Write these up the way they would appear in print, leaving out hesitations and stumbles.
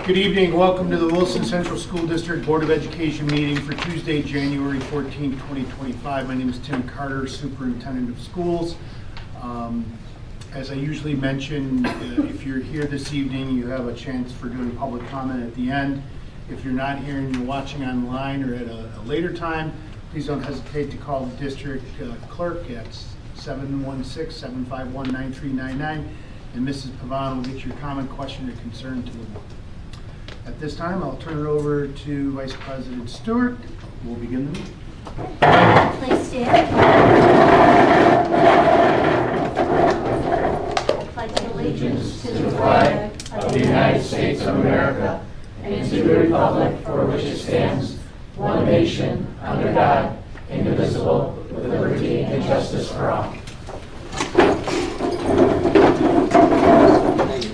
Good evening. Welcome to the Wilson Central School District Board of Education meeting for Tuesday, January 14, 2025. My name is Tim Carter, Superintendent of Schools. As I usually mention, if you're here this evening, you have a chance for doing public comment at the end. If you're not here and you're watching online or at a later time, please don't hesitate to call the district clerk at 716-751-9399, and Mrs. Pavan will get your comment, question, or concern to the board. At this time, I'll turn it over to Vice President Stewart, who will begin the meeting. Please stand. Pledge allegiance to the flag of the United States of America and to the republic for which it stands, one nation, under God, indivisible, with liberty and justice for all.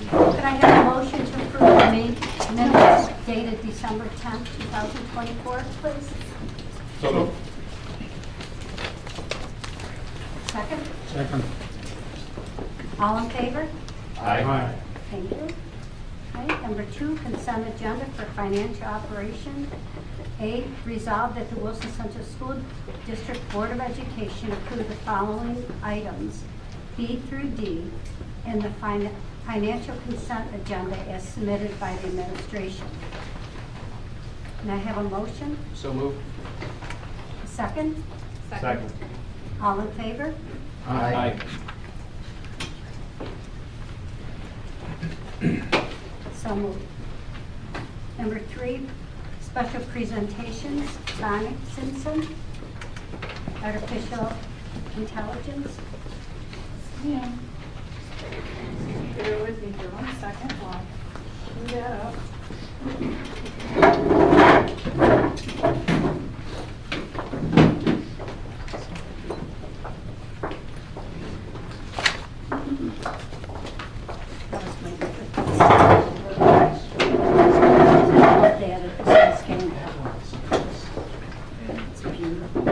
Could I have a motion to approve the minutes dated December 10th, 2024, please? So moved. Second? Second. All in favor? Aye. Thank you. Okay, number 2, consent agenda for financial operation. A, resolved that the Wilson Central School District Board of Education approve the following items, B through D, in the financial consent agenda as submitted by the administration. Can I have a motion? So moved. A second? Second. All in favor? Aye. So moved. Number 3, special presentations, Sonic Simpson, artificial intelligence. Yeah. Bear with me for 1 second while I clean that up. That was my It's beautiful.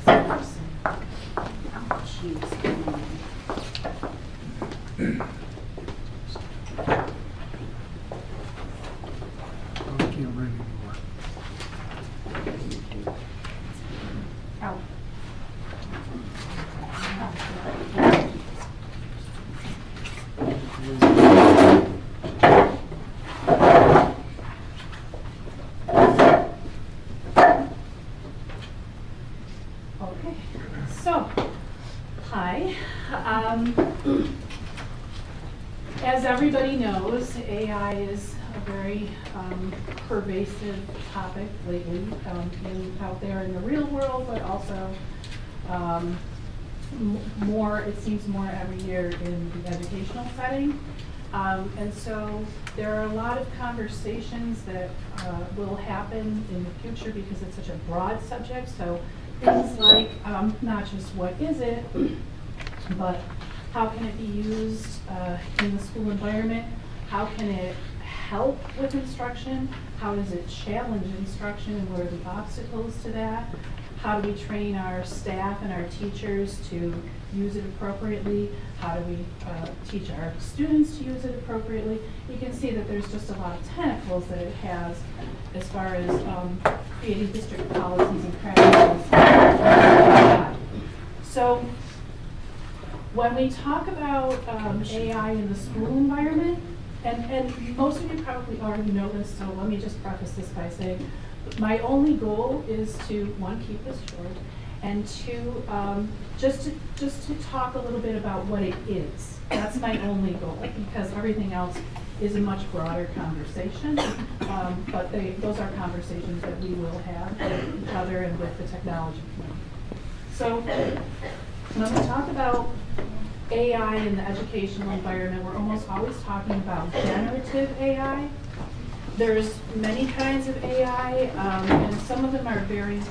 Oh, jeez. I can't read anymore. Oh. Okay, so, hi. As everybody knows, AI is a very pervasive topic lately, out there in the real world, but also it seems more every year in the educational setting. And so there are a lot of conversations that will happen in the future because it's such a broad subject. So things like not just what is it, but how can it be used in the school environment? How can it help with instruction? How does it challenge instruction, and what are the obstacles to that? How do we train our staff and our teachers to use it appropriately? How do we teach our students to use it appropriately? You can see that there's just a lot of tentacles that it has as far as creating district policies and practices. So when we talk about AI in the school environment, and most of you probably already know this, so let me just preface this by saying my only goal is to, 1, keep this short, and 2, just to talk a little bit about what it is. That's my only goal, because everything else is a much broader conversation, but those are conversations that we will have with each other and with the technology community. So when we talk about AI in the educational environment, we're almost always talking about generative AI. There's many kinds of AI, and some of them are very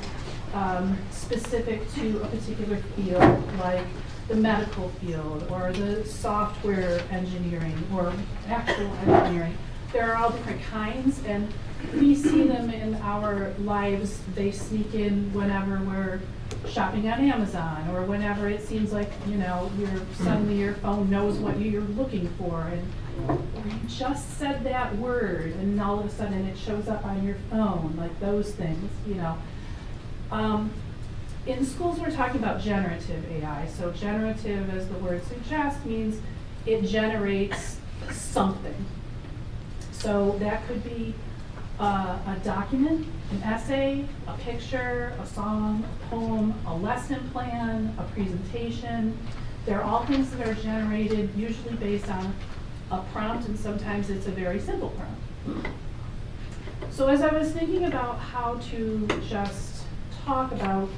specific to a particular field, like the medical field, or the software engineering, or actual engineering. There are all different kinds, and we see them in our lives. They sneak in whenever we're shopping on Amazon, or whenever it seems like, suddenly your phone knows what you're looking for, and you just said that word, and all of a sudden it shows up on your phone, like those things, In schools, we're talking about generative AI. So generative, as the word suggests, means it generates something. So that could be a document, an essay, a picture, a song, a poem, a lesson plan, a presentation. They're all things that are generated usually based on a prompt, and sometimes it's a very simple prompt. So as I was thinking about how to just talk about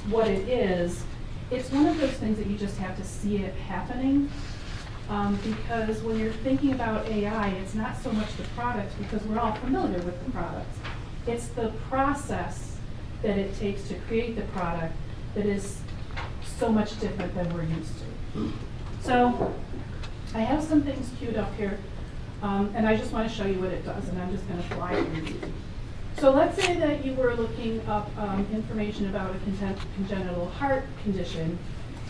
what it is, it's one of those things that you just have to see it happening. Because when you're thinking about AI, it's not so much the product, because we're all familiar with the products. It's the process that it takes to create the product that is so much different than we're used to. So I have some things queued up here, and I just want to show you what it does, and I'm just going to fly through these. So let's say that you were looking up information about a congenital heart condition,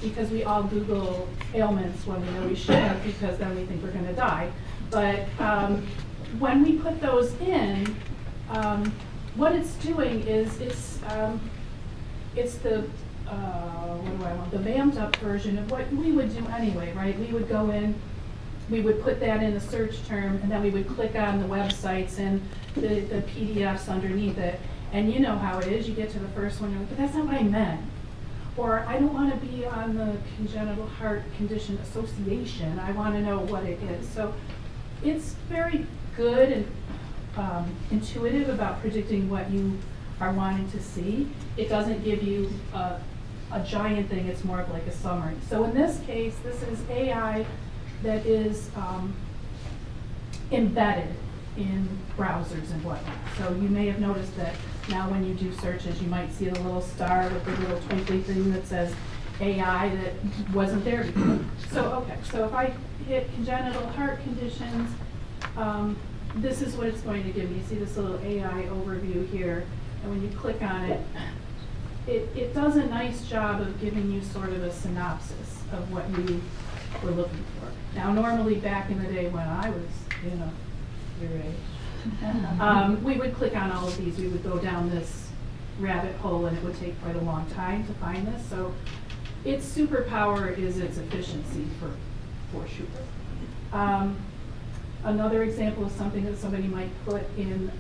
because we all Google ailments when we know we shouldn't, because then we think we're going to die. But when we put those in, what it's doing is it's the the vamped up version of what we would do anyway, right? We would go in, we would put that in a search term, and then we would click on the websites and the PDFs underneath it. And you know how it is. You get to the first one, you're like, but that's not what I meant. Or I don't want to be on the Congenital Heart Condition Association. I want to know what it is. So it's very good and intuitive about predicting what you are wanting to see. It doesn't give you a giant thing. It's more of like a summary. So in this case, this is AI that is embedded in browsers and whatnot. So you may have noticed that now when you do searches, you might see a little star with the little twinkly thing that says AI that wasn't there before. So if I hit congenital heart conditions, this is what it's going to give me. You see this little AI overview here, and when you click on it, it does a nice job of giving you sort of a synopsis of what you were looking for. Now, normally back in the day when I was, your age, we would click on all of these. We would go down this rabbit hole, and it would take quite a long time to find this. So its superpower is its efficiency for sure. Another example is something that somebody might put in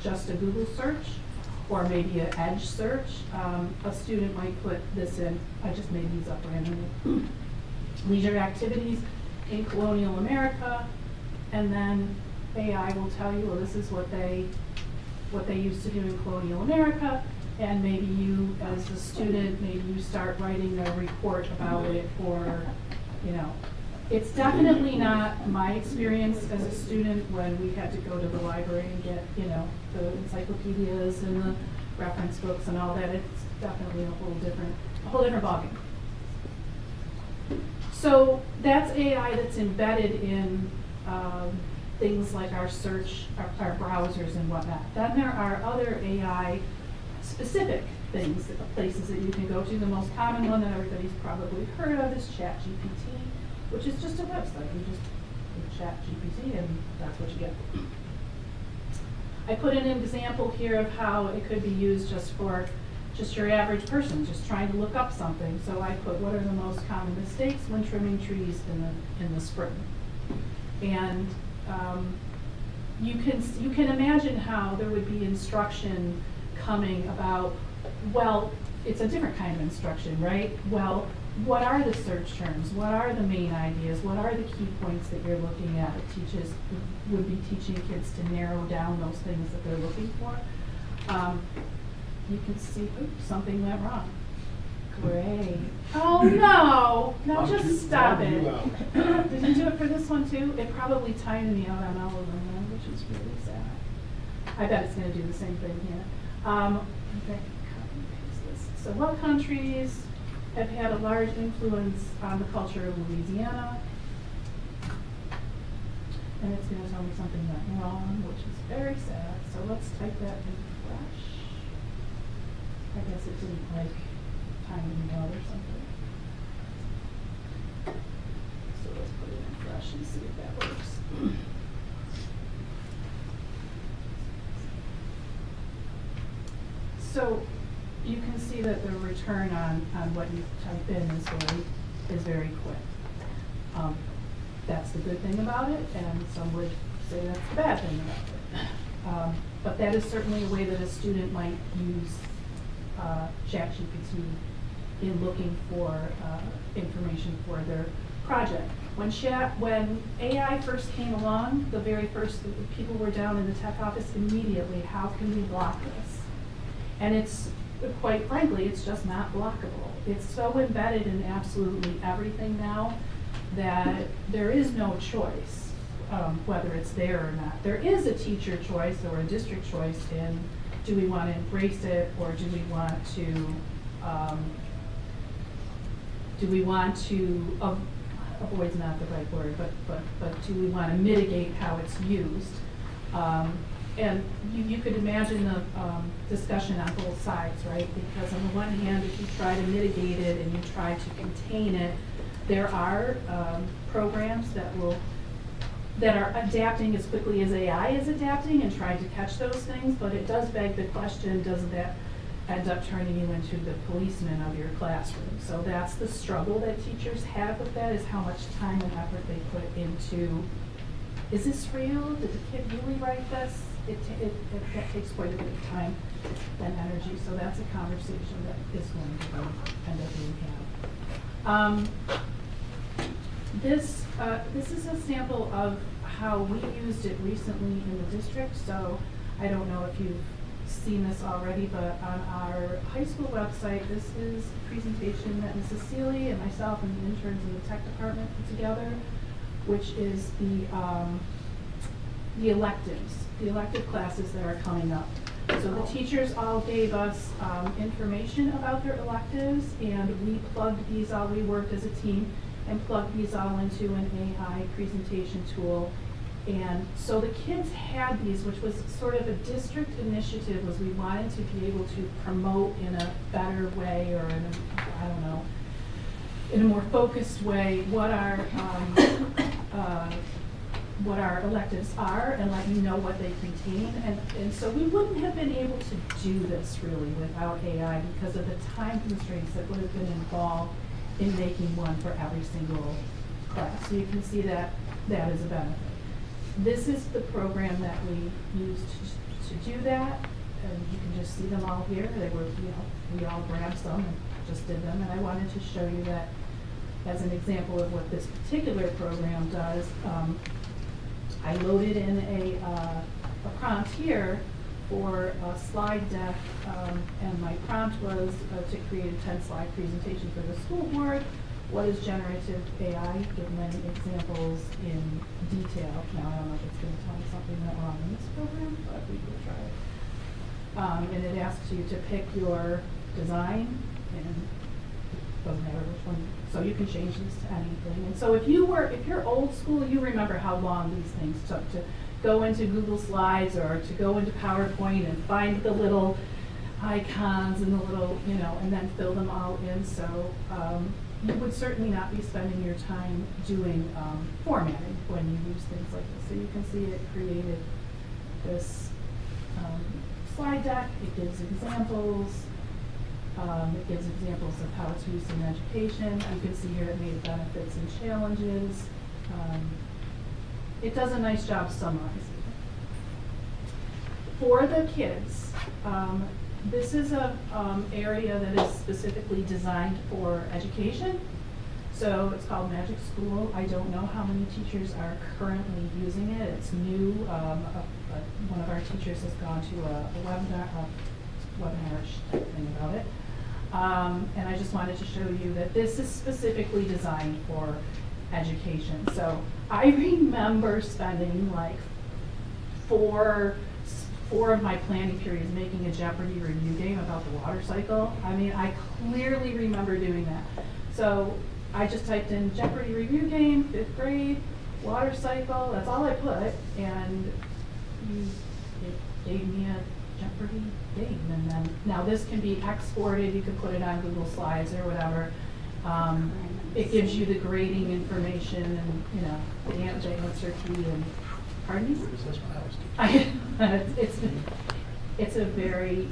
just a Google search, or maybe an Edge search. A student might put this in. I just made these up randomly. Leisure activities in colonial America, and then AI will tell you, well, this is what they used to do in colonial America, and maybe you, as a student, maybe you start writing a report about it, or, it's definitely not my experience as a student when we had to go to the library and get, the encyclopedias and the reference books and all that. It's definitely a whole different ballgame. So that's AI that's embedded in things like our search, our browsers and whatnot. Then there are other AI specific things, places that you can go to. The most common one that everybody's probably heard of is ChatGPT, which is just a website. You just do ChatGPT and that's what you get. I put in an example here of how it could be used just for your average person, just trying to look up something. So I put, what are the most common mistakes when trimming trees in the spring? And you can imagine how there would be instruction coming about, well, it's a different kind of instruction, right? Well, what are the search terms? What are the main ideas? What are the key points that you're looking at? It would be teaching kids to narrow down those things that they're looking for. You can see, oops, something went wrong. Great. Oh no! No, just stop it. Did you do it for this one too? It probably timed me out on all of them, though, which is really sad. I bet it's going to do the same thing here. Okay, copy and paste this. So what countries have had a large influence on the culture of Louisiana? And it's going to tell me something that wrong, which is very sad. So let's type that in fresh. I guess it didn't like time in mail or something. So let's put it in fresh and see if that works. So you can see that the return on what you type in is very quick. That's the good thing about it, and some would say that's the bad thing about it. But that is certainly a way that a student might use ChatGPT in looking for information for their project. When AI first came along, the very first people were down in the tech office immediately, how can we block this? And it's, quite frankly, it's just not blockable. It's so embedded in absolutely everything now that there is no choice, whether it's there or not. There is a teacher choice or a district choice in, do we want to embrace it, or do we want to, avoid's not the right word, but do we want to mitigate how it's used? And you could imagine the discussion on both sides, right? Because on the one hand, if you try to mitigate it and you try to contain it, there are programs that are adapting as quickly as AI is adapting and trying to catch those things, but it does beg the question, doesn't that end up turning you into the policeman of your classroom? So that's the struggle that teachers have with that, is how much time and effort they put into, is this real? Did the kid really write this? That takes quite a bit of time and energy, so that's a conversation that is going to end up being had. This is a sample of how we used it recently in the district, so I don't know if you've seen this already, but on our high school website, this is a presentation that Mrs. Seeley and myself and the interns in the tech department put together, which is the elective classes that are coming up. So the teachers all gave us information about their electives, and we plugged these all, we worked as a team and plugged these all into an AI presentation tool. And so the kids had these, which was sort of a district initiative, was we wanted to be able to promote in a better way, or in a, I don't know, in a more focused way what our electives are, and let you know what they contain. And so we wouldn't have been able to do this really without AI because of the time constraints that would have been involved in making one for every single class. So you can see that that is a benefit. This is the program that we used to do that, and you can just see them all here. They were, we all grabbed some and just did them, and I wanted to show you that as an example of what this particular program does. I loaded in a prompt here for a slide deck, and my prompt was to create a 10-slide presentation for the school board. What is generative AI? Give many examples in detail. Now, I don't know if it's going to tell me something that wrong in this program, but we will try it. And it asks you to pick your design, and it doesn't matter which one. So you can change this to anything. And so if you're old school, you remember how long these things took to go into Google Slides or to go into PowerPoint and find the little icons and the little, and then fill them all in. So you would certainly not be spending your time doing formatting when you use things like this. So you can see it created this slide deck. It gives examples. It gives examples of how it's used in education. You can see here it made benefits and challenges. It does a nice job summarizing. For the kids, this is a area that is specifically designed for education. So it's called Magic School. I don't know how many teachers are currently using it. It's new. One of our teachers has gone to a webinar-ish type thing about it. And I just wanted to show you that this is specifically designed for education. So I remember spending like four of my planning periods making a Jeopardy review game about the water cycle. I mean, I clearly remember doing that. So I just typed in Jeopardy review game, 5th grade, water cycle, that's all I put, and it gave me a Jeopardy game, and then, now this can be exported, you can put it on Google Slides or whatever. It gives you the grading information and, you know, the answer key and, pardon me? That's what I was teaching. It's a very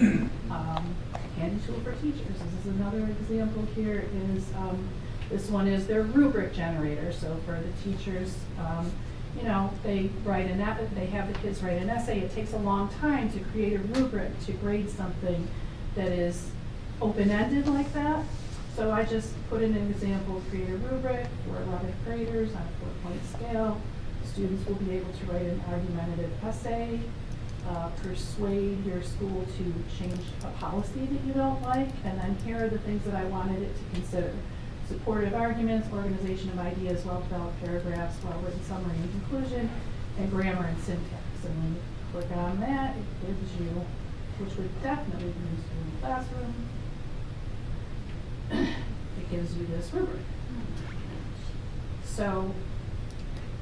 handy tool for teachers. This is another example here is, this one is their rubric generator. So for the teachers, you know, they have the kids write an essay. It takes a long time to create a rubric to grade something that is open-ended like that. So I just put in an example, create a rubric for 11th graders on a 4-point scale. Students will be able to write an argumentative essay, persuade your school to change a policy that you don't like, and then here are the things that I wanted it to consider. Supportive arguments, organization of ideas, well-developed paragraphs, well-written summary and conclusion, and grammar and syntax. And when you click on that, it gives you, which would definitely be used in the classroom, it gives you this rubric. So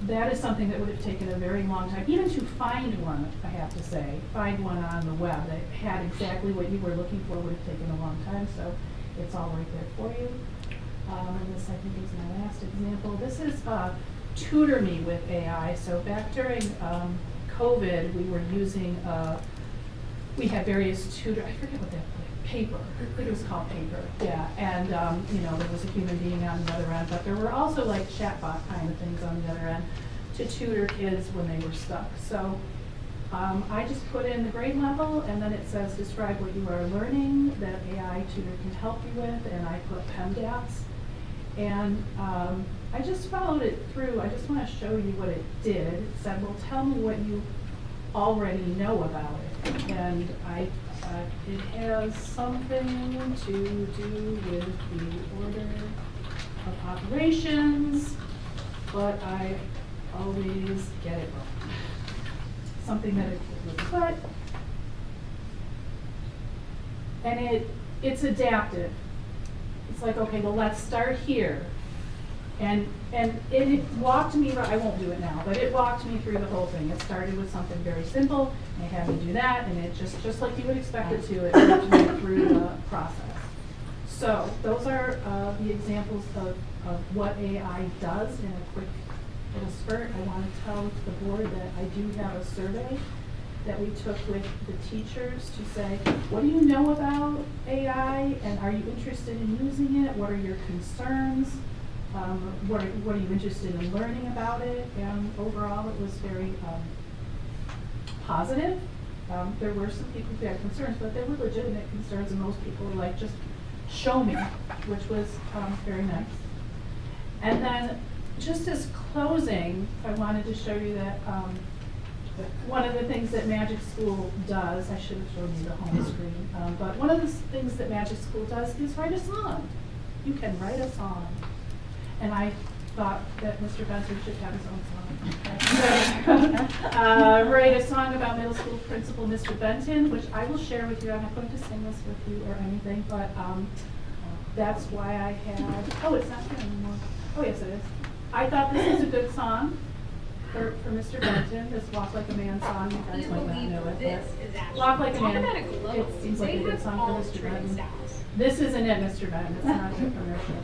that is something that would have taken a very long time, even to find one, I have to say, find one on the web that had exactly what you were looking for would have taken a long time, so it's all right there for you. And this, I think, is my last example. This is Tutor Me with AI. So back during COVID, we were using, we had various I forget what that paper. I think it was called paper. Yeah, and you know, there was a human being on the other end, but there were also like chatbot kind of things on the other end to tutor kids when they were stuck. So I just put in the grade level, and then it says describe what you are learning that AI tutor can help you with, and I put PEMDAS. And I just followed it through. I just want to show you what it did. It said, well, tell me what you already know about it. And it has something to do with the order of operations, but I always get it wrong. Something that it would put. And it's adaptive. It's like, okay, well, let's start here. And it walked me, I won't do it now, but it walked me through the whole thing. It started with something very simple, and it had me do that, and it just like you would expect it to, it moved me through the process. So those are the examples of what AI does in a quick little spurt. I want to tell the board that I do have a survey that we took with the teachers to say, what do you know about AI, and are you interested in using it? What are your concerns? What are you interested in learning about it? And overall, it was very positive. There were some people who had concerns, but they were legitimate concerns, and most people were like, just show me, which was very nice. And then, just as closing, I wanted to show you that one of the things that Magic School does, I should have shown you the home screen, but one of the things that Magic School does is write a song. You can write a song. And I thought that Mr. Benson should have his own song. Write a song about middle school principal Mr. Benton, which I will share with you. I'm not going to sing this with you or anything, but that's why I had, oh, it's not here anymore. Oh, yes, it is. I thought this was a good song for Mr. Benton, this Walk Like a Man song. You guys might not know it, but Walk Like a Man, it seems like a good song for Mr. Benton. This isn't it, Mr. Benton, it's not the commercial.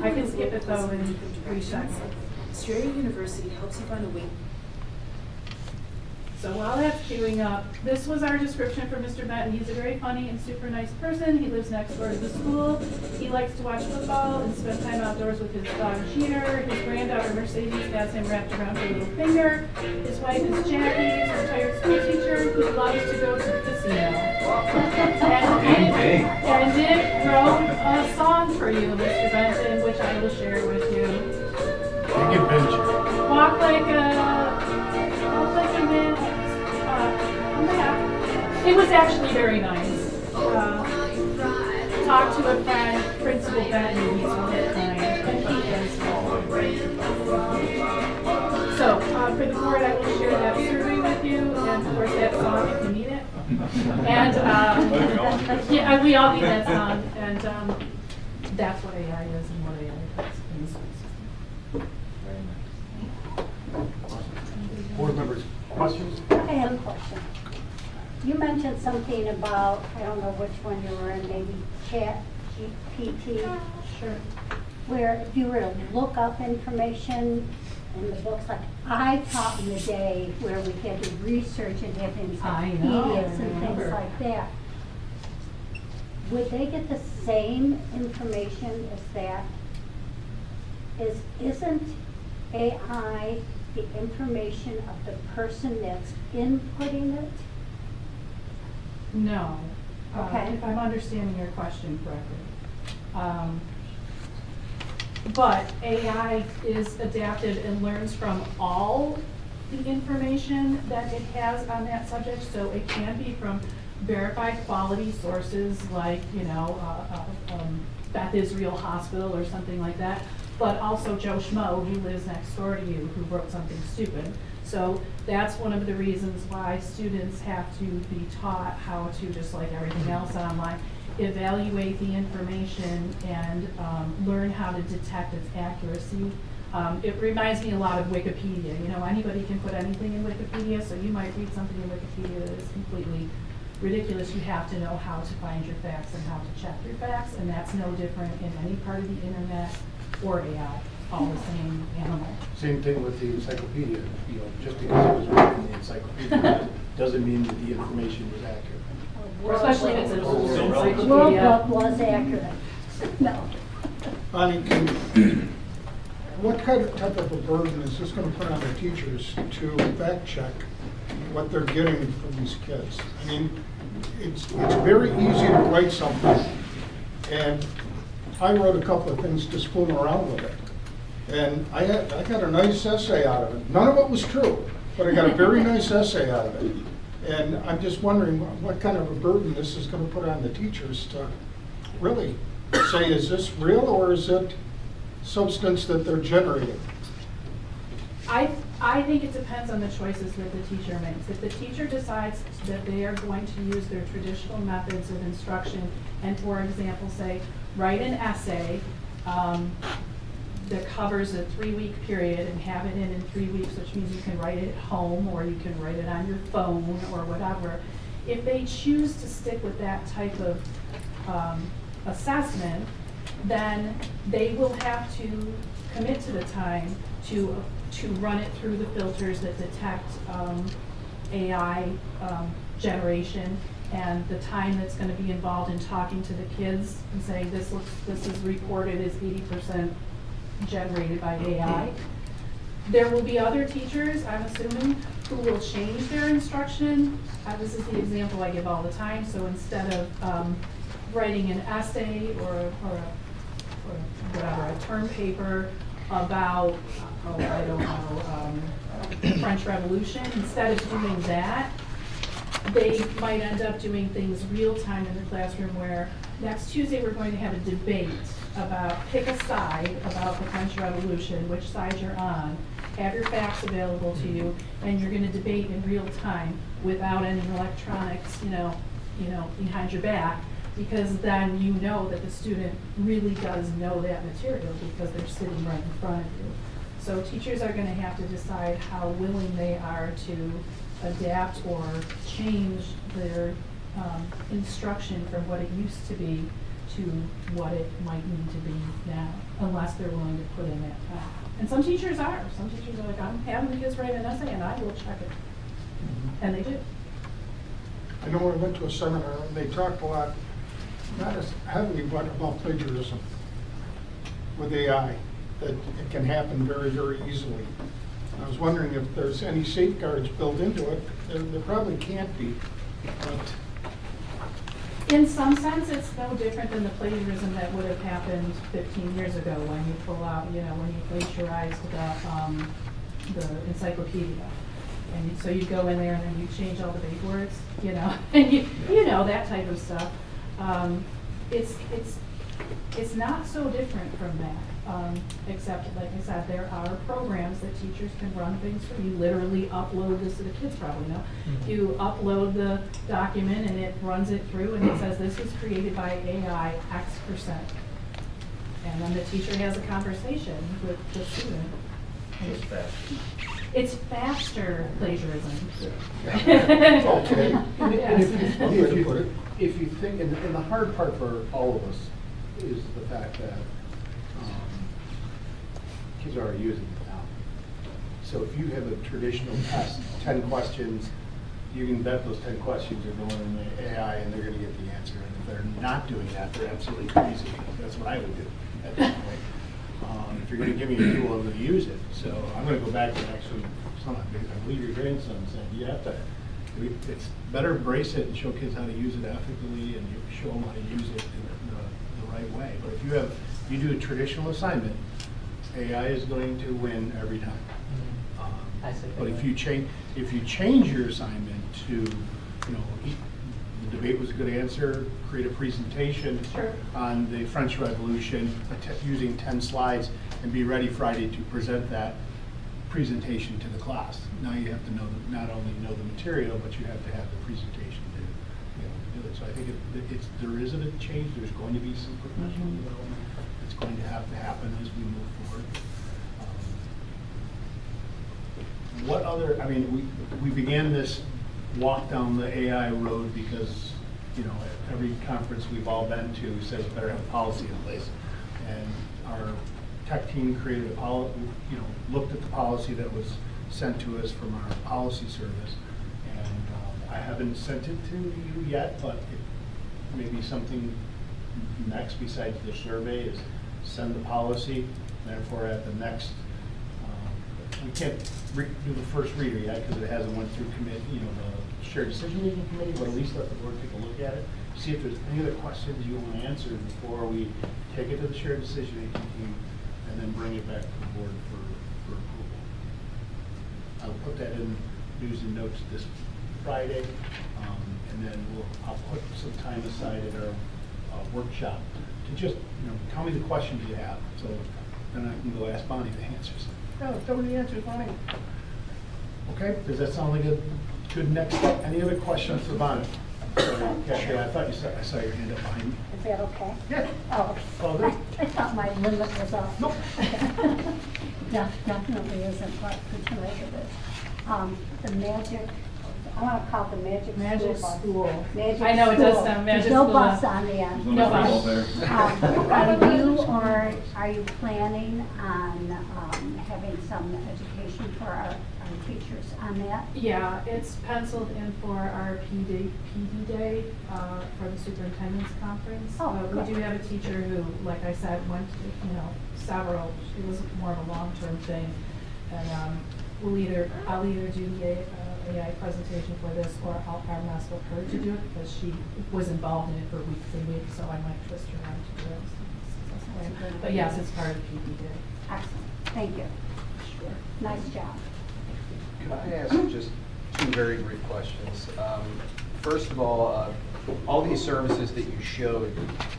I can skip it though in 3 seconds. Strayer University helps you find a way. So while that's queuing up, this was our description for Mr. Benton. He's a very funny and super nice person. He lives next door to the school. He likes to watch football and spend time outdoors with his dog Cheater. His granddaughter Mercedes has him wrapped around her little finger. His wife is Jackie, a retired school teacher who loves to go to the casino. And Dick wrote a song for you, Mr. Benton, which I will share with you. Big adventure. Walk like a man. It was actually very nice. Talk to a friend, Principal Benton, he's really kind, and he is. So, for the board, I will share that survey with you, and of course that song if you need it. And, yeah, we all need that song, and that's what AI is and what AI does in the school system. Board members, questions? Okay, I have a question. You mentioned something about, I don't know which one you were in, maybe Chat GPT, Sure. where if you were to look up information in the books, like I taught in the day where we had to research and have I know, I encyclopedias and things remember. like that. Would they get the same information as that? Isn't AI the information of the person that's inputting it? No. Okay. If I'm understanding your question correctly. But AI is adaptive and learns from all the information that it has on that subject. So it can be from verified quality sources like, Beth Israel Hospital or something like that, but also Joe Schmo, who lives next door to you, who wrote something stupid. So that's one of the reasons why students have to be taught how to, just like everything else online, evaluate the information and learn how to detect its accuracy. It reminds me a lot of Wikipedia. Anybody can put anything in Wikipedia, so you might read something in Wikipedia that is completely ridiculous. You have to know how to find your facts and how to check your facts, and that's no different in any part of the internet or AI, all the same animal. Same thing with the encyclopedia, just because it was written in the encyclopedia doesn't mean that the information was accurate. Especially if it's an old World encyclopedia. Book was accurate. No. Bonnie, what type of a burden is this going to put on the teachers to fact check what they're getting from these kids? I mean, it's very easy to write something, and I wrote a couple of things to spoon around with it. And I got a nice essay out of it. None of it was true, but I got a very nice essay out of it. And I'm just wondering what kind of a burden this is going to put on the teachers to really say, is this real or is it substance that they're generating? I think it depends on the choices that the teacher makes. If the teacher decides that they are going to use their traditional methods of instruction and, for example, say, write an essay that covers a 3-week period and have it in 3 weeks, which means you can write it at home or you can write it on your phone or whatever. If they choose to stick with that type of assessment, then they will have to commit to the time to run it through the filters that detect AI generation, and the time that's going to be involved in talking to the kids and saying this is reported as 80% generated by AI. There will be other teachers, I'm assuming, who will change their instruction. This is the example I give all the time. So instead of writing an essay or whatever, a term paper about, French Revolution, instead of doing that, they might end up doing things real time in the classroom where next Tuesday we're going to have a debate about, pick a side about the French Revolution, which side you're on, have your facts available to you, and you're going to debate in real time without any electronics, behind your back, because then you know that the student really does know that material because they're sitting right in front of you. So teachers are going to have to decide how willing they are to adapt or change their instruction from what it used to be to what it might need to be now, unless they're willing to put in that time. And some teachers are. Some teachers are like, I'm having the kids write an essay and I will check it. And they do. I know I went to a seminar and they talked a lot, not as heavily, but about plagiarism with AI, that it can happen very, very easily. I was wondering if there's any safeguards built into it. There probably can't be, but In some sense, it's no different than the plagiarism that would have happened 15 years ago when you pull out, when you plagiarized the encyclopedia. And so you go in there and then you change all the big words, and you know that type of stuff. It's not so different from that, except, like I said, there are programs that teachers can run things for. You literally upload this, the kids probably know. You upload the document and it runs it through and it says this was created by AI X%. And then the teacher has a conversation with the student. It's faster plagiarism. Okay. And Yes. if you think, and the hard part for all of us is the fact that kids are already using it now. So if you have a traditional test, 10 questions, you can bet those 10 questions are going in the AI and they're gonna get the answer. And if they're not doing that, they're absolutely crazy. That's what I would do at this point. If you're gonna give me a tool, I'm gonna use it. So I'm gonna go back to actually, I believe your grandson said, you have to, it's better embrace it and show kids how to use it ethically and you show them how to use it in the right way. But if you do a traditional assignment, AI is going to win every time. I see. But if you change your assignment to, you know, the debate was a good answer, create a presentation Sure. on the French Revolution, using 10 slides, and be ready Friday to present that presentation to the class. Now you have to know, not only know the material, but you have to have the presentation to, you know, do it. So I think there is a change, there's going to be some professional development. It's going to have to happen as we move forward. What other, I mean, we began this walk down the AI road because, you know, at every conference we've all been to says better have a policy in place. And our tech team created a policy, you know, looked at the policy that was sent to us from our policy service. And I haven't sent it to you yet, but it may be something next besides the survey is send the policy. Therefore, at the next, we can't do the first reader yet because it hasn't went through committee, you know, the shared decision-making committee, but at least let the board take a look at it. See if there's any other questions you want to answer before we take it to the shared decision-making team and then bring it back to the board for approval. I'll put that in news and notes this Friday, and then I'll put some time aside at our workshop to just, you know, tell me the questions you have, so then I can go ask Bonnie the answers. No, tell me the answers, Bonnie. Okay, does that sound like a good next step? Any other questions for Bonnie? Cassie, I thought I saw your hand up behind me. Is that okay? Yeah. Oh, Oh, okay. good. I thought my limit was up. Nope. Definitely isn't what could you make of it. The magic, I want to call it the magic Magic school bus. school. Magic I know, it does school. sound magic There's no school bus bus. on the end. No bus. Are you planning on having some education for our teachers on that? Yeah, it's penciled in for our PD day for the superintendent's conference. Oh, We good. do have a teacher who, like I said, went to, you know, several, it was more of a long-term thing. And I'll either do the AI presentation for this or I'll ask her to do it because she was involved in it for weeks and weeks, so I might twist her arm to do it. But yes, it's part of the PD day. Excellent, thank you. Nice job. Could I ask just two very brief questions? First of all these services that you showed,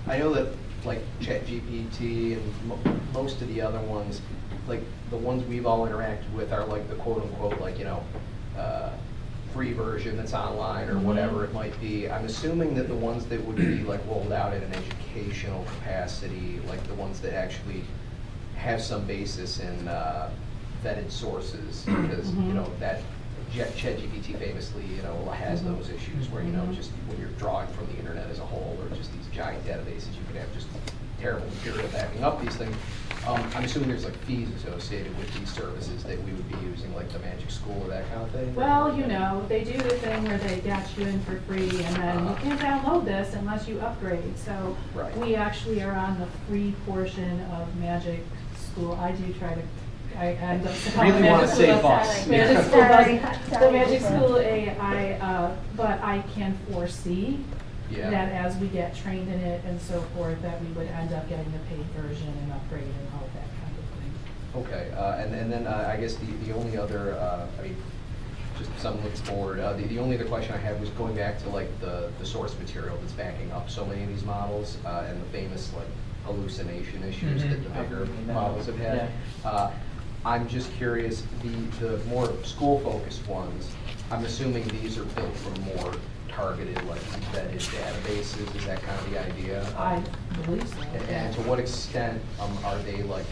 I know that like ChatGPT and most of the other ones, like the ones we've all interacted with are like the quote unquote, like, you know, free version that's online or whatever it might be. I'm assuming that the ones that would be like rolled out in an educational capacity, like the ones that actually have some basis in vetted sources, because you know that ChatGPT famously, you know, has those issues where, you know, just when you're drawing from the internet as a whole, or just these giant databases, you can have just terrible material backing up these things. I'm assuming there's like fees associated with these services that we would be using, like the Magic School or that kind of thing? Well, you know, they do the thing where they get you in for free and then you can't download this unless you upgrade. So Right. we actually are on the free portion of Magic School. I end up calling Really wanna Magic save School us. Magic School Sorry, Bus. sorry. The Magic School AI, but I can foresee Yeah. that as we get trained in it and so forth, that we would end up getting the paid version and upgrade and all that kind of thing. Okay, and then I guess the only other, I mean, just something looking forward, the only other question I had was going back to like the source material that's backing up so many of these models and the famous like hallucination issues that the bigger models have had. I'm just curious, the more school-focused ones, I'm assuming these are built for more targeted, like embedded databases, is that kind of the idea? I believe so. And to what extent are they like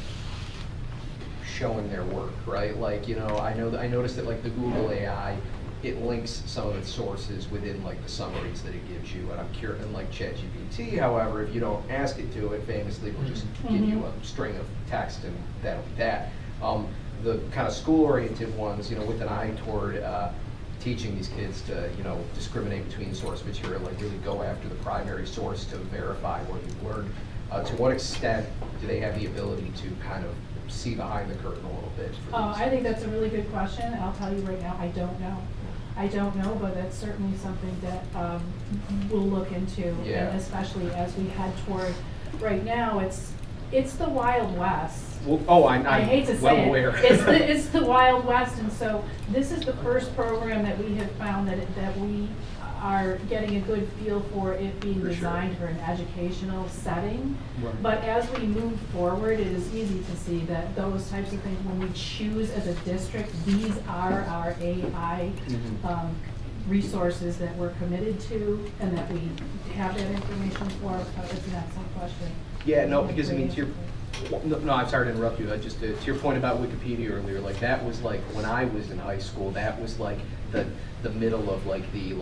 showing their work, right? Like, you know, I noticed that like the Google AI, it links some of its sources within like the summaries that it gives you, and I'm curious, and like ChatGPT, however, if you don't ask it to, it famously will just give you a string of text and that'll be that. The kind of school-oriented ones, you know, with an eye toward teaching these kids to, you know, discriminate between source material, like really go after the primary source to verify what you've learned. To what extent do they have the ability to kind of see behind the curtain a little bit? For these? I think that's a really good question. I'll tell you right now, I don't know. I don't know, but that's certainly something that we'll look into. Yeah. And especially as we head toward, right now, it's the Wild West. Well, I'm I hate to well say aware. it. It's the Wild West, and so this is the first program that we have found that we are getting a good feel for it being For sure. designed for an educational setting. Right. But as we move forward, it is easy to see that those types of things, when we choose as a district, these are our AI resources that we're committed to and that we have that information for. It's an excellent question. Yeah, no, because I mean, no, I'm sorry to interrupt you. Just to your point about Wikipedia earlier, like that was like when I was in high school. That was like the middle of like the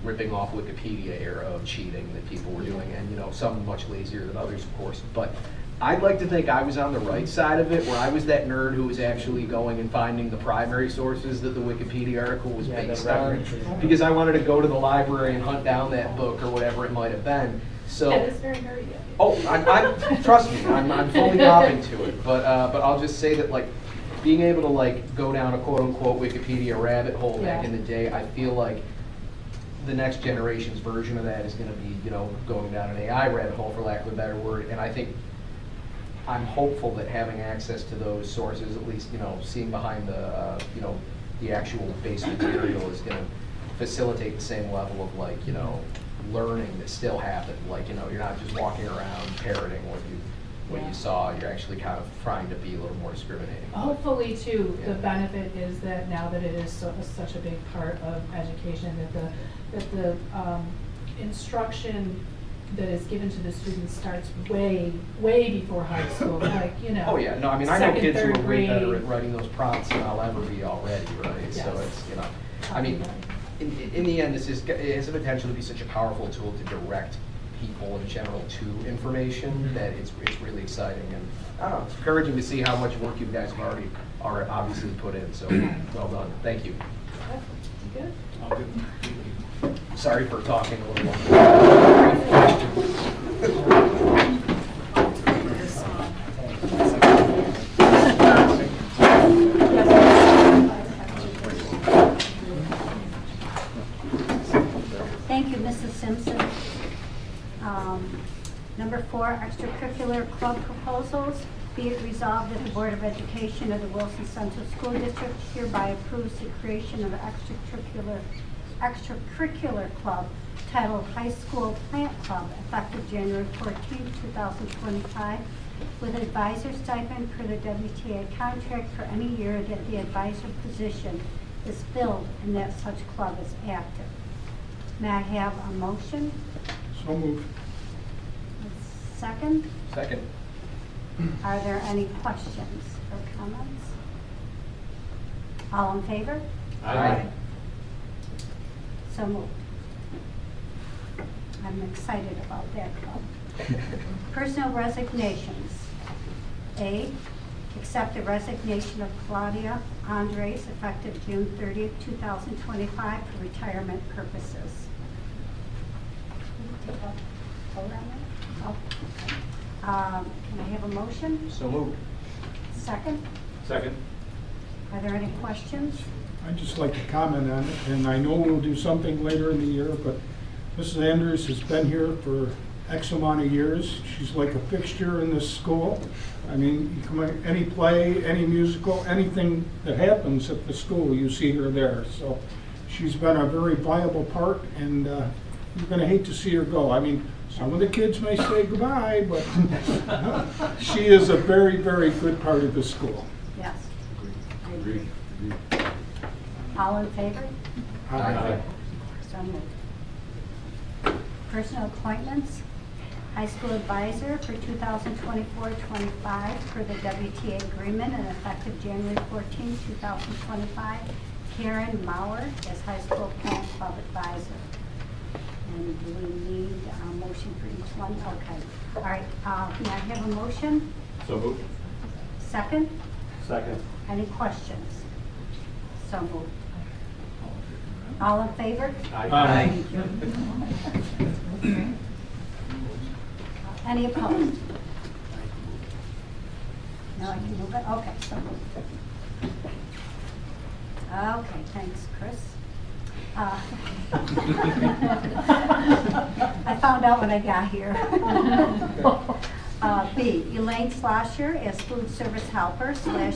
ripping off Wikipedia era of cheating that people were doing, and you know, some much lazier than others, of course. But I'd like to think I was on the right side of it, where I was that nerd who was actually going and finding the primary sources that the Wikipedia article was based on, because I wanted to go to the library and hunt down that book or whatever it might have been. So. That is very nerdy of you. Oh, I trust me, I'm fully hopping to it, but I'll just say that like being able to like go down a quote unquote Wikipedia rabbit hole back in the day, I feel like the next generation's version of that is going to be, you know, going down an AI rabbit hole, for lack of a better word, and I think I'm hopeful that having access to those sources, at least, you know, seeing behind the you know, the actual base material is going to facilitate the same level of like, you know, learning that still happened. Like, you know, you're not just walking around parroting what you saw. You're actually kind of trying to be a little more discriminating. Hopefully, too, the Yeah. benefit is that now that it is such a big part of education, that the instruction that is given to the students starts way before high school. Like, you know. Oh yeah, no, I mean, I know second, kids who third are way better grade. at writing those prompts than I'll ever be already, right? So Yes. it's, you know, I mean, in the end, it has the potential to be such a powerful tool to direct people in general to information that it's really exciting, and I don't know, it's encouraging to see how much work you guys have already are obviously put in. So well done, thank you. Good. I'll do. Sorry for talking a little longer. Thank you, Mrs. Simpson. Number 4, extracurricular club proposals. Be it resolved that the Board of Education of the Wilson Central School District hereby approves the creation of an extracurricular club titled High School Plant Club, effective January 14, 2025, with advisor stipend per the WTA contract for any year that the advisor position is filled and that such club is active. May I have a motion? So moved. A second? Second. Are there any questions or comments? All in favor? Aye. So moved. I'm excited about that club. Personnel resignations. A, accept the resignation of Claudia Andres effective June 30th, 2025 for retirement purposes. Take a vote on that? Oh, okay. Can I have a motion? So moved. Second? Second. Are there any questions? I'd just like to comment on it, and I know we'll do something later in the year, but Mrs. Andrews has been here for X amount of years. She's like a fixture in this school. I mean, you come in any play, any musical, anything that happens at the school, you see her there. So she's been a very viable part, and you're going to hate to see her go. I mean, some of the kids may say goodbye, but she is a very, very good part of the school. Yes. Agreed. All in favor? Aye. So moved. Personal appointments. high school advisor for 2024-25 per the WTA agreement and effective January 14, 2025. Karen Mauer as high school parent club advisor. And do we need a motion for each one? Okay. All right, may I have a motion? So moved. Second? Second. Any questions? So moved. All in favor? Aye. Any opposed? Now I can move it? Okay, so moved. Okay, thanks, Chris. I found out when I got here. B, Elaine Slosher as food service helper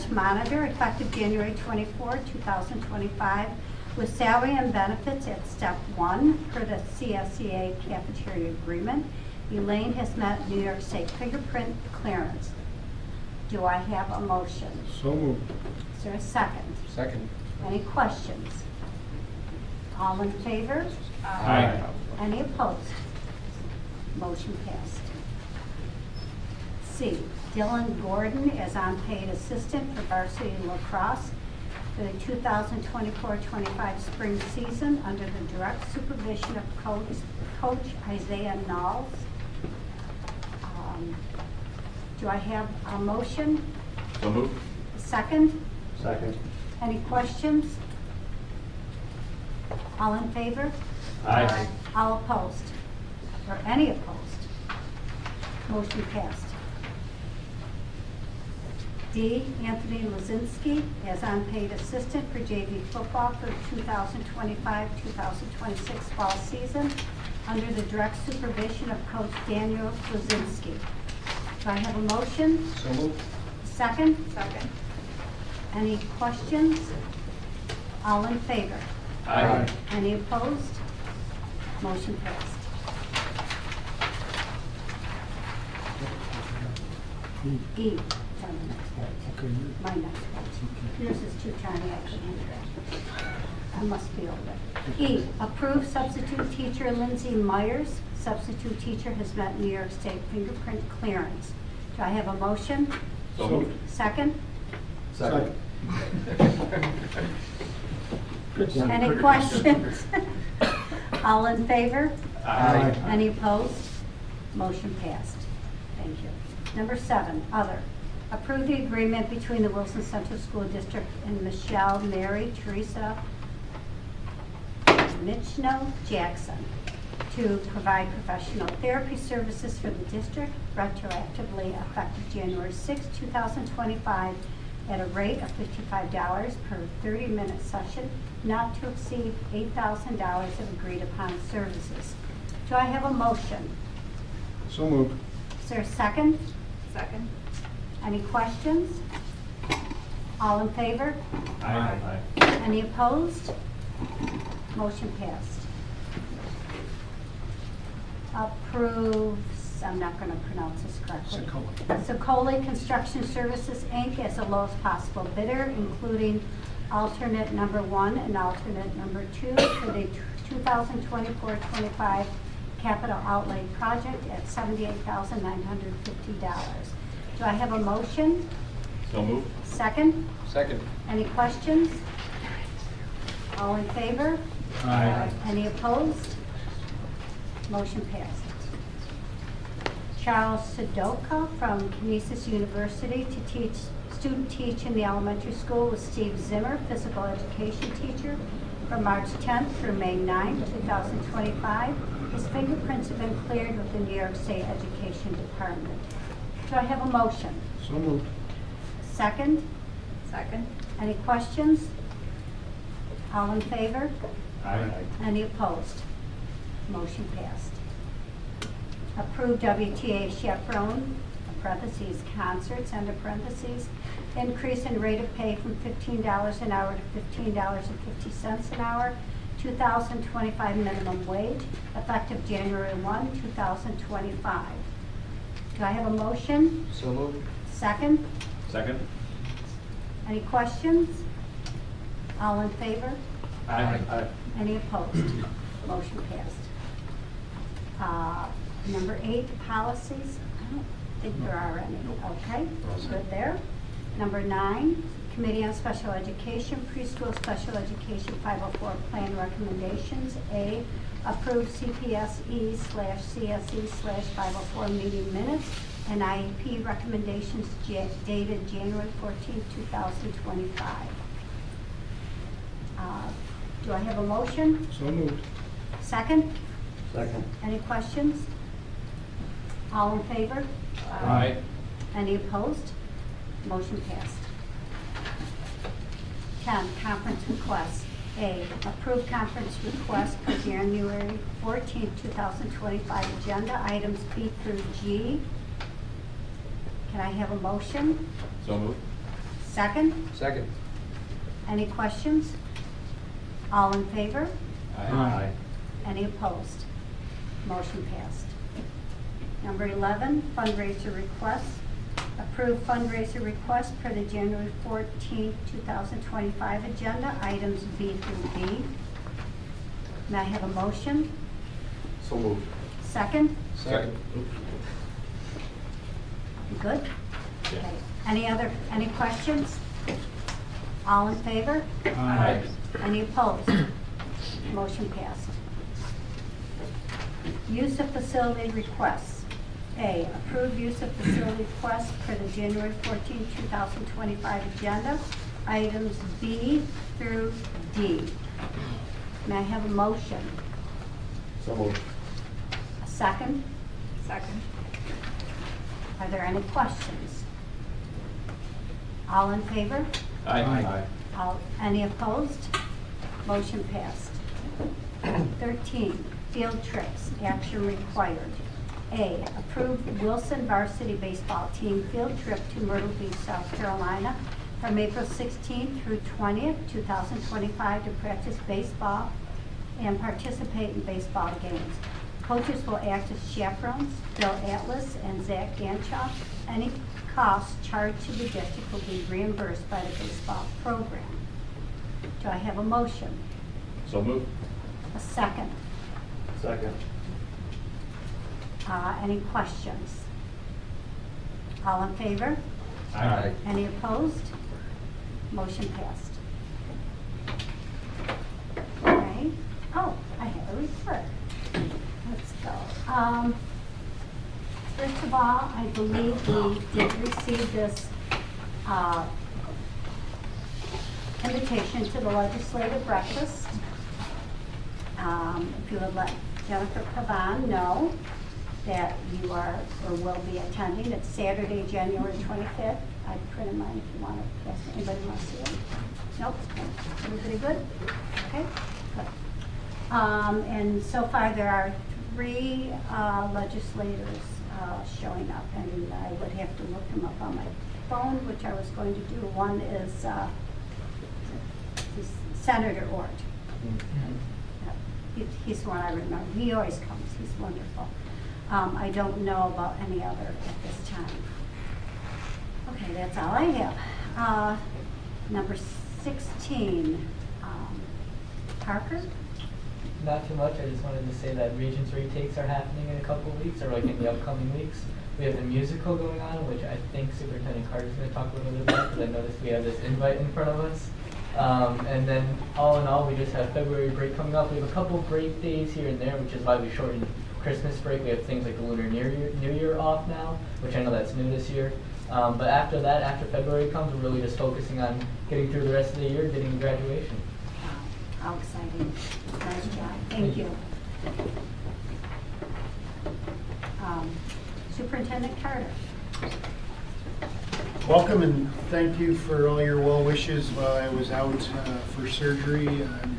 / monitor effective January 24, 2025 with salary and benefits at step 1 per the CSEA cafeteria agreement. Elaine has met New York State fingerprint clearance. Do I have a motion? So moved. Is there a second? Second. Any questions? All in favor? Aye. Any opposed? Motion passed. C, Dylan Gordon as unpaid assistant for varsity lacrosse for the 2024-25 spring season under the direct supervision of Coach Isaiah Knowles. Do I have a motion? So moved. Second? Second. Any questions? All in favor? Aye. All opposed? Or any opposed? Motion passed. D, Anthony Lazinski as unpaid assistant for JV football for 2025-2026 fall season under the direct supervision of Coach Daniel Lazinski. Do I have a motion? So moved. Second? Second. Any questions? All in favor? Aye. Any opposed? Motion passed. E, it's on the next page. My next page. Yours is too tiny, I can't read it. I must be older. E, approve substitute teacher Lindsay Myers. Substitute teacher has met New York State fingerprint clearance. Do I have a motion? So moved. Second? Second. Any questions? All in favor? Aye. Any opposed? Motion passed. Thank you. Number 7, other. Approve the agreement between the Wilson Central School District and Michelle Mary Teresa Michno Jackson to provide professional therapy services for the district retroactively effective January 6, 2025 at a rate of $55 per 30-minute session, not to exceed $8,000 of agreed upon services. Do I have a motion? So moved. Is there a second? Second. Any questions? All in favor? Aye. Any opposed? Motion passed. Approves, I'm not going to pronounce this correctly. Sicoli Construction Services, Inc. as the lowest possible bidder, including alternate number 1 and alternate number 2 for the 2024-25 capital outlay project at $78,950. Do I have a motion? So moved. Second? Second. Any questions? All in favor? Aye. Any opposed? Motion passed. Charles Sudoka from Canisius University to student teach in the elementary school with Steve Zimmer, physical education teacher, from March 10th through May 9th, 2025. His fingerprints have been cleared with the New York State Education Department. Do I have a motion? So moved. Second? Second. Any questions? All in favor? Aye. Any opposed? Motion passed. Approve WTA chaperone, parentheses, concerts, under parentheses, increase in rate of pay from $15 an hour to $15.50 an hour, 2025 minimum wage, effective January 1, 2025. Do I have a motion? So moved. Second? Second. Any questions? All in favor? Aye. Any opposed? Motion passed. Number 8, policies. I don't think there are any. Okay, good there. Number 9, Committee on Special Education, Preschool Special Education 504 Plan Recommendations. A, approve CPSE/CSE/504 meeting minutes and IEP recommendations dated January 14, 2025. Do I have a motion? So moved. Second? Second. Any questions? All in favor? Aye. Any opposed? Motion passed. 10, conference requests. A, approve conference request for January 14, 2025 agenda items B through G. Can I have a motion? So moved. Second? Second. Any questions? All in favor? Aye. Any opposed? Motion passed. Number 11, fundraiser requests. Approve fundraiser request per the January 14, 2025 agenda, items B through D. May I have a motion? So moved. Second? Second. You good? Yeah. Okay. Any questions? All in favor? Aye. Any opposed? Motion passed. Use of facility requests. A, approve use of facility requests for the January 14, 2025 agenda, items B through D. May I have a motion? So moved. A second? Second. Are there any questions? All in favor? Aye. Any opposed? Motion passed. 13, field trips, action required. A, approve Wilson varsity baseball team field trip to Myrtle Beach, South Carolina from April 16th through 20th, 2025 to practice baseball and participate in baseball games. Coaches will act as chaperones. Bill Atlas and Zach Ganchoff. Any costs charged to the district will be reimbursed by the baseball program. Do I have a motion? So moved. A second? Second. Any questions? All in favor? Aye. Any opposed? Motion passed. Okay. Oh, I have a report. Let's go. First of all, I believe we did receive this invitation to the legislative breakfast. If you would let Jennifer Pavan know that you are or will be attending. It's Saturday, January 25th. I printed mine if you want to, if anybody wants to see it. Nope. Everybody good? Okay, good. And so far there are 3 legislators showing up, and I would have to look them up on my phone, which I was going to do. One is Senator Ort. He's the one I remember. He always comes. He's wonderful. I don't know about any other at this time. Okay, that's all I have. Number 16, Parker? Not too much. I just wanted to say that Regents retakes are happening in a couple of weeks, or like in the upcoming weeks. We have the musical going on, which I think Superintendent Carter is going to talk a little bit about, because I noticed we have this invite in front of us. And then all in all, we just have February break coming up. We have a couple break days here and there, which is why we shortened Christmas break. We have things like the Lunar New Year off now, which I know that's new this year. But after that, after February comes, we're really just focusing on getting through the rest of the year, getting graduation. How exciting. Nice job. Thank you. Superintendent Carter. Welcome and thank you for all your well wishes while I was out for surgery. And,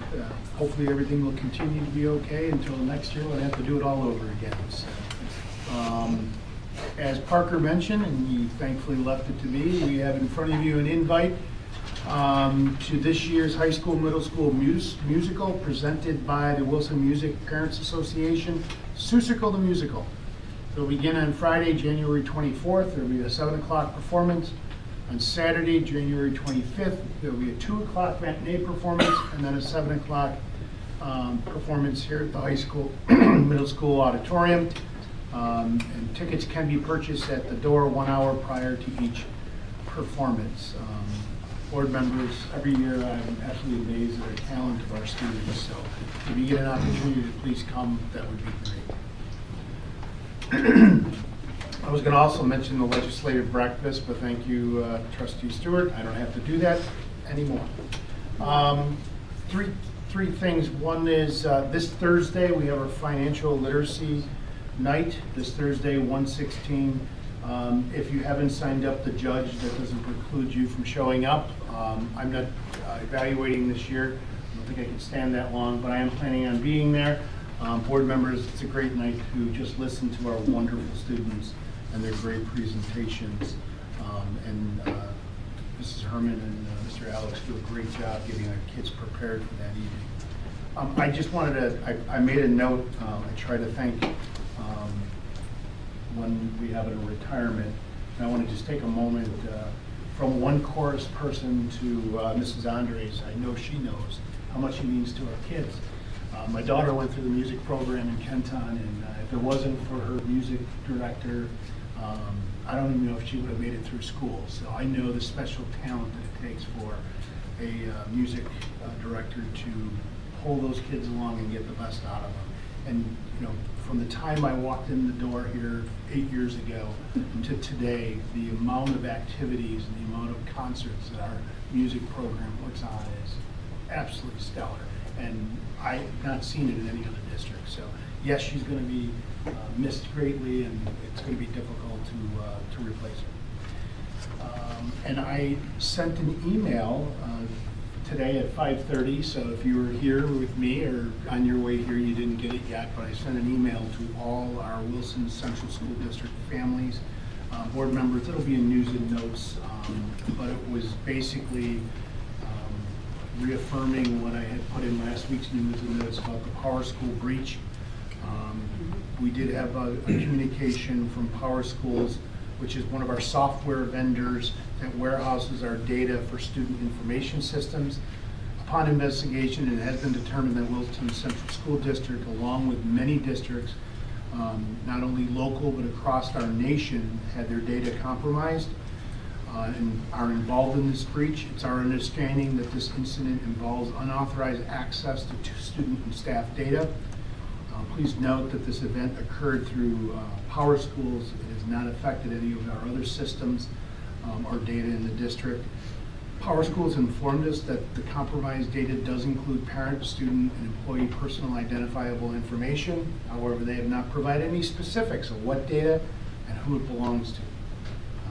hopefully everything will continue to be okay until next year when I have to do it all over again. So, as Parker mentioned, and he thankfully left it to me, we have in front of you an invite to this year's high school, middle school musical presented by the Wilson Music Parents Association, Seussical the Musical. It'll begin on Friday, January 24th. There'll be a 7 o'clock performance. On Saturday, January 25th, there'll be a 2 o'clock matinee performance and then a 7 o'clock performance here at the high school, middle school auditorium. And tickets can be purchased at the door 1 hour prior to each performance. Board members, every year I'm absolutely amazed at the talent of our students, so if you get an opportunity to please come, that would be great. I was going to also mention the legislative breakfast, but thank you, Trustee Stewart. I don't have to do that anymore. Three things. One is this Thursday, we have our financial literacy night, this Thursday, 1/16. If you haven't signed up the judge, that doesn't preclude you from showing up. I'm not evaluating this year. I don't think I can stand that long, but I am planning on being there. Board members, it's a great night to just listen to our wonderful students and their great presentations. And Mrs. Herman and Mr. Alex do a great job getting our kids prepared for that evening. I just wanted to, I made a note, I try to thank when we have a retirement. And I want to just take a moment from one chorus person to Mrs. Andres. I know she knows how much she means to our kids. My daughter went through the music program in Kenton, and if it wasn't for her music director, I don't even know if she would have made it through school. So I know the special talent that it takes for a music director to pull those kids along and get the best out of them. And you know, from the time I walked in the door here 8 years ago to today, the amount of activities and the amount of concerts that our music program puts on is absolutely stellar. And I've not seen it in any other district. So yes, she's going to be missed greatly, and it's going to be difficult to replace her. And I sent an email today at 5:30, so if you were here with me or on your way here, you didn't get it yet, but I sent an email to all our Wilson Central School District families, board members. It'll be in news and notes, but it was basically reaffirming what I had put in last week's news and notes about the Power School breach. We did have a communication from Power Schools, which is one of our software vendors that warehouses our data for student information systems. Upon investigation, it has been determined that Wilson Central School District, along with many districts, not only local but across our nation, had their data compromised and are involved in this breach. It's our understanding that this incident involves unauthorized access to student and staff data. Please note that this event occurred through Power Schools. It has not affected any of our other systems or data in the district. Power Schools informed us that the compromised data does include parent, student, and employee personal identifiable information. However, they have not provided any specifics of what data and who it belongs to.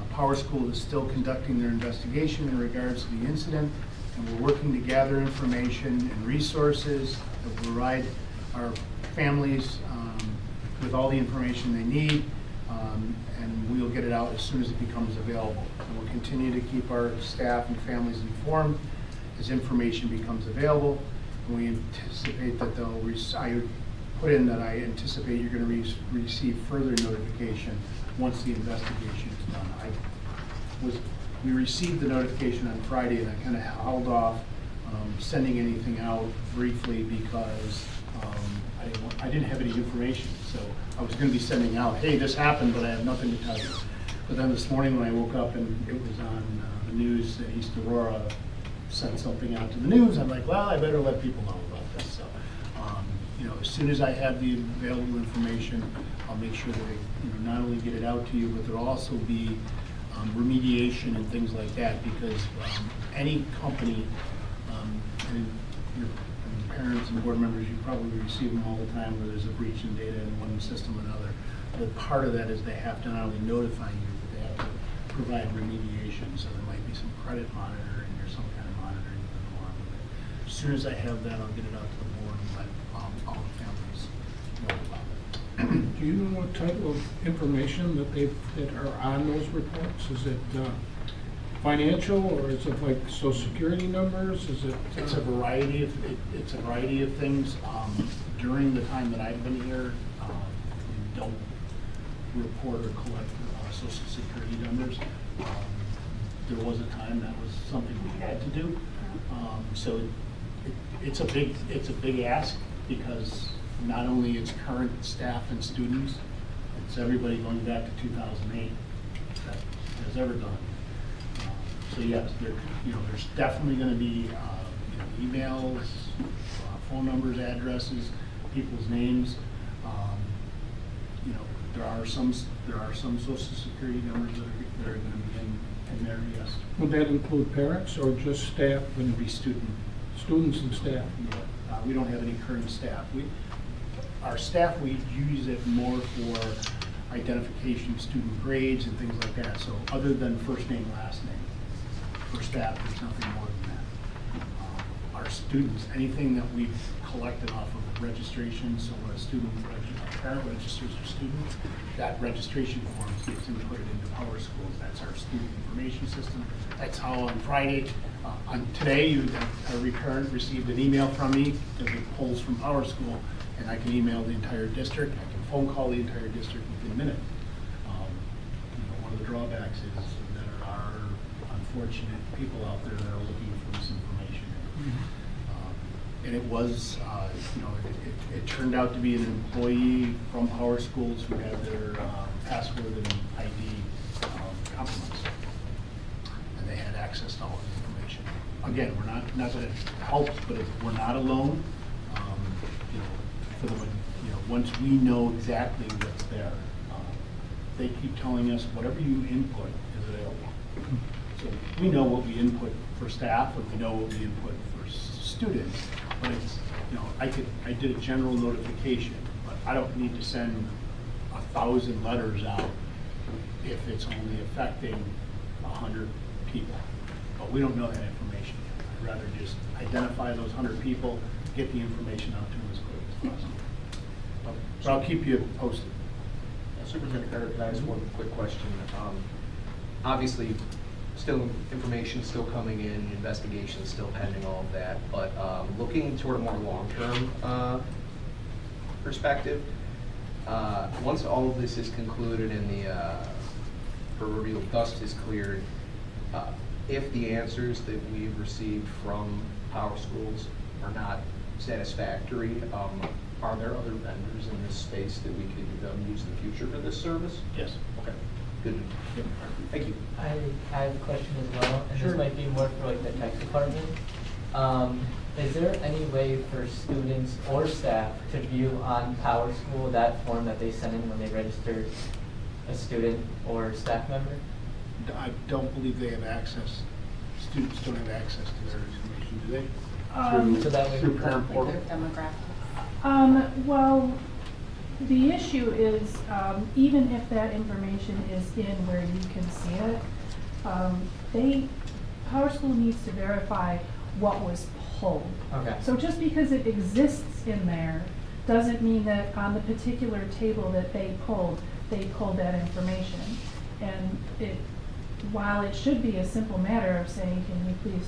Power School is still conducting their investigation in regards to the incident, and we're working to gather information and resources that will provide our families with all the information they need, and we'll get it out as soon as it becomes available. And we'll continue to keep our staff and families informed as information becomes available. And we anticipate that I put in that I anticipate you're going to receive further notification once the investigation is done. We received the notification on Friday, and I kind of held off sending anything out briefly because I didn't have any information. So I was going to be sending out, hey, this happened, but I have nothing to tell you. But then this morning when I woke up and it was on the news that East Aurora sent something out to the news, I'm like, well, I better let people know about this. So, you know, as soon as I have the available information, I'll make sure that I, not only get it out to you, but there'll also be remediation and things like that, because any company, and your parents and board members, you probably receive them all the time where there's a breach in data in one system or another. But part of that is they have to not only notify you, but they have to provide remediation. So there might be some credit monitoring or some kind of monitoring going along with it. As soon as I have that, I'll get it out to the board and let all the families know about it. Do you know what type of information that are on those reports? Is it financial, or is it like social security numbers? Is it? It's a variety of things. During the time that I've been here, we don't report or collect social security numbers. There was a time that was something we had to do. So it's a big ask, because not only its current staff and students, It's everybody going back to 2008 that has ever done. So yes, there's definitely going to be emails, phone numbers, addresses, people's names. There are some social security numbers that are going to be in there, yes. Would that include parents or just staff? Wouldn't be students And staff? We don't have any current staff. Our staff, we use it more for identification of student grades and things like that. So other than first name, last name, for staff, there's nothing more than that. Our students, anything that we've collected off of registration, so when a parent registers a student, that registration form gets inputted into Power Schools. That's our student information system. That's how on Friday, today, a parent received an email from me because it pulls from Power School, and I can email the entire district. I can phone call the entire district within a minute. One of the drawbacks is that there are unfortunate people out there that are looking for this information. And it was, it turned out to be an employee from Power Schools who had their password and ID compromised. And they had access to all of the information. Again, we're not that it helps, but we're not alone. Once we know exactly what's there, they keep telling us whatever you input is available. So we know what we input for staff, and we know what we input for students. But it's, I did a general notification, but I don't need to send 1,000 letters out if it's only affecting 100 people. But we don't know that information yet. I'd rather just identify those 100 people, get the information out to them as quick as possible. But I'll keep you posted. Superintendent Carter, can I ask one quick question? Obviously, still information still coming in, investigation still pending, all of that, but looking toward a more long-term perspective, once all of this is concluded and the proverbial dust is cleared, if the answers that we've received from Power Schools are not satisfactory, are there other vendors in this space that we could use in the future for this service? Yes. Okay, good. Yep. Thank you. I have a question as well, and Sure. this might be more for like the tech department. Is there any way for students or staff to view on Power School that form that they send in when they register a student or staff member? I don't believe they have access. Students don't have access to their information, do they? So that way Through parent portal? Well, the issue is, even if that information is in where you can see it, Power School needs to verify what was pulled. Okay. So just because it exists in there, doesn't mean that on the particular table that they pulled that information. And while it should be a simple matter of saying, can you please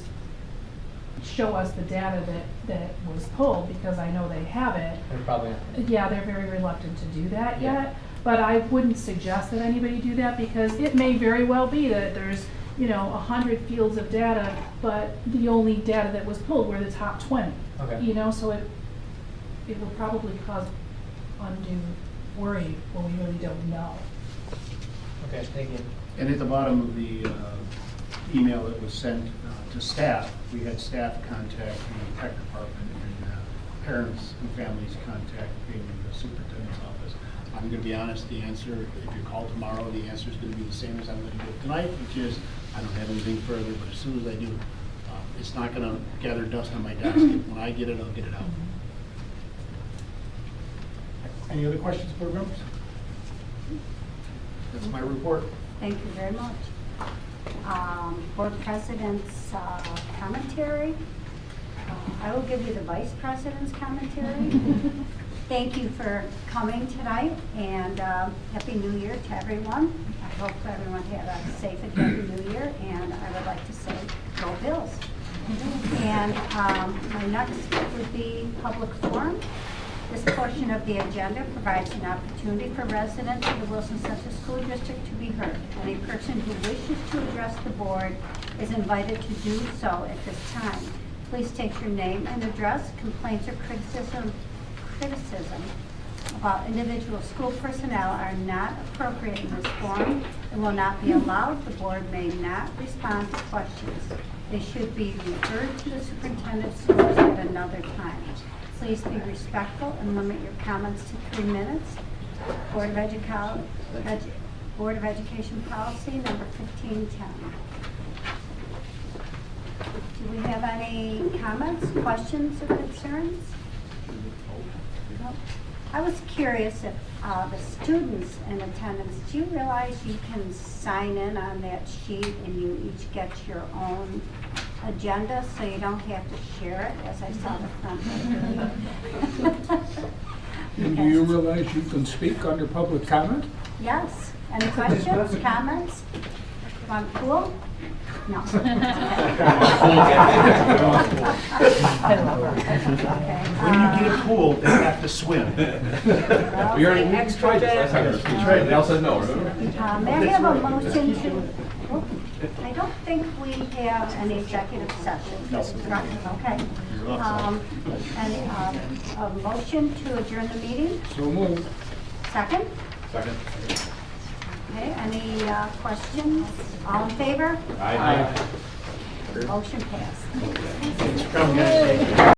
show us the data that was pulled, because I know they have it. They're probably not. Yeah, they're very reluctant to do that Yeah. yet, but I wouldn't suggest that anybody do that, because it may very well be that there's, 100 fields of data, but the only data that was pulled were the top 20. Okay. So it will probably cause undue worry when we really don't know. Okay, thank you. And at the bottom of the email that was sent to staff, we had staff contact the tech department and parents and families contacting the superintendent's office. I'm going to be honest, the answer, if you call tomorrow, the answer is going to be the same as I'm going to give tonight, which is, I don't have anything further, but as soon as I do, it's not going to gather dust on my desk. When I get it, I'll get it out. Any other questions, board members? That's my report. Thank you very much. Board President's commentary. I will give you the Vice President's commentary. Thank you for coming tonight, and Happy New Year to everyone. I hope everyone had a safe and happy New Year, and I would like to say, go Bills. And my next would be public forum. This portion of the agenda provides an opportunity for residents of the Wilson Central School District to be heard. Any person who wishes to address the board is invited to do so at this time. Please state your name and address. Complaints or criticism about individual school personnel are not appropriate in this forum and will not be allowed. The board may not respond to questions. They should be referred to the superintendent of schools at another time. Please be respectful and limit your comments to 3 minutes. Board of Education policy number 1510. Do we have any comments, questions, or concerns? No. I was curious if the students in attendance, do you realize you can sign in on that sheet and you each get your own agenda, so you don't have to share it, as I saw the front. And do you realize you can speak under public comment? Yes. Any questions, comments? Want pool? No. Okay. When you get a pool, they have to swim. We already tried this last time. They all said no, remember? May I have a motion to, I don't think we have an executive session. No. Okay. A motion to adjourn the meeting? So moved. Second? Second. Okay, any questions? All in favor? Aye. Motion passed. Come, guys.